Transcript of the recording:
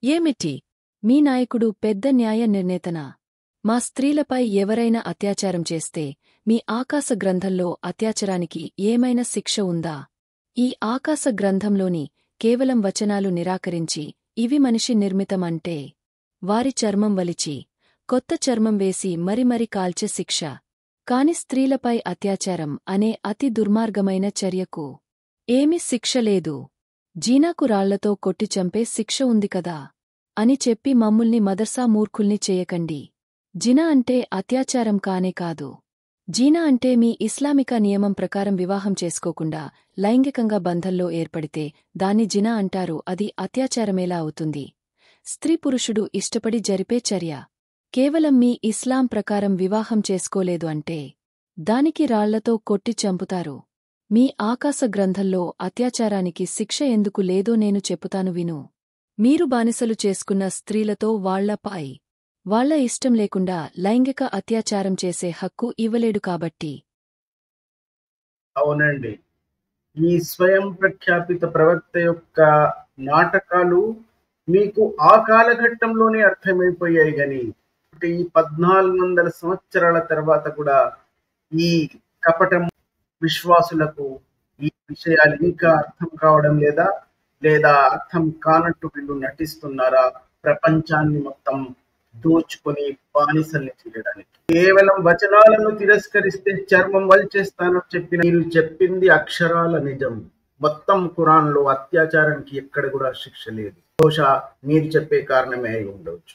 ఏమిటి? మీ నాయకుడు పెద్ద న్యాయ నిర్ణేతనా? మా స్త్రీలపై ఎవరైనా అత్యాచారం చేస్తే మీ ఆకాశ గ్రంథంలో అత్యాచారానికి ఏమైనా శిక్ష ఉందా? ఈ ఆకాశ గ్రంథంలోని కేవలం వచనాలు నిరాకరించి ఇవి మనిషి నిర్మితమంటే వారి చర్మం వలిచి కొత్త చర్మం వేసి మరి కాల్చే శిక్ష. కాని స్త్రీలపై అత్యాచారం అనే అతి దుర్మార్గమైన చర్యకు ఏమీ శిక్ష లేదు. జీనాకు రాళ్లతో కొట్టి చంపే శిక్ష ఉంది కదా అని చెప్పి మమ్ముల్ని మదర్సా మూర్ఖుల్ని చేయకండి. జినా అంటే అత్యాచారం కానే కాదు. జీనా అంటే మీ ఇస్లామిక నియమం ప్రకారం వివాహం చేసుకోకుండా లైంగికంగా బంధంలో ఏర్పడితే దాన్ని జినా అంటారు. అది అత్యాచారమేలా అవుతుంది? స్త్రీ పురుషుడు ఇష్టపడి జరిపే చర్య. కేవలం మీ ఇస్లాం ప్రకారం వివాహం చేసుకోలేదు అంటే దానికి రాళ్లతో కొట్టి చంపుతారు. మీ ఆకాశ గ్రంథంలో అత్యాచారానికి శిక్ష ఎందుకు లేదో నేను చెప్పుతాను విను. మీరు బానిసలు చేసుకున్న స్త్రీలతో వాళ్ల ఇష్టం లేకుండా లైంగిక అత్యాచారం చేసే హక్కు ఇవ్వలేడు కాబట్టి. అవునండి, ఈ స్వయం ప్రఖ్యాపిత ప్రవక్త యొక్క నాటకాలు మీకు ఆ కాలఘట్టంలోనే అర్థమైపోయాయి. గాని ఈ 1400 సంవత్సరాల తర్వాత కూడా ఈ కపటం విశ్వాసులకు ఈ విషయాలు ఇంకా అర్థం కావడం లేదా అర్థం కానట్టు వీళ్ళు నటిస్తున్నారా? ప్రపంచాన్ని మొత్తం దోచుకొని బానిసల్ని చేయడానికి. కేవలం వచనాలను తిరస్కరిస్తే చర్మం వల్చేస్తానని మీరు చెప్పింది అక్షరాల నిజం. మొత్తం ఖురాన్లో అత్యాచారానికి ఎక్కడ కూడా శిక్ష లేదు. బహుశా మీరు చెప్పే కారణమే అయి ఉండవచ్చు.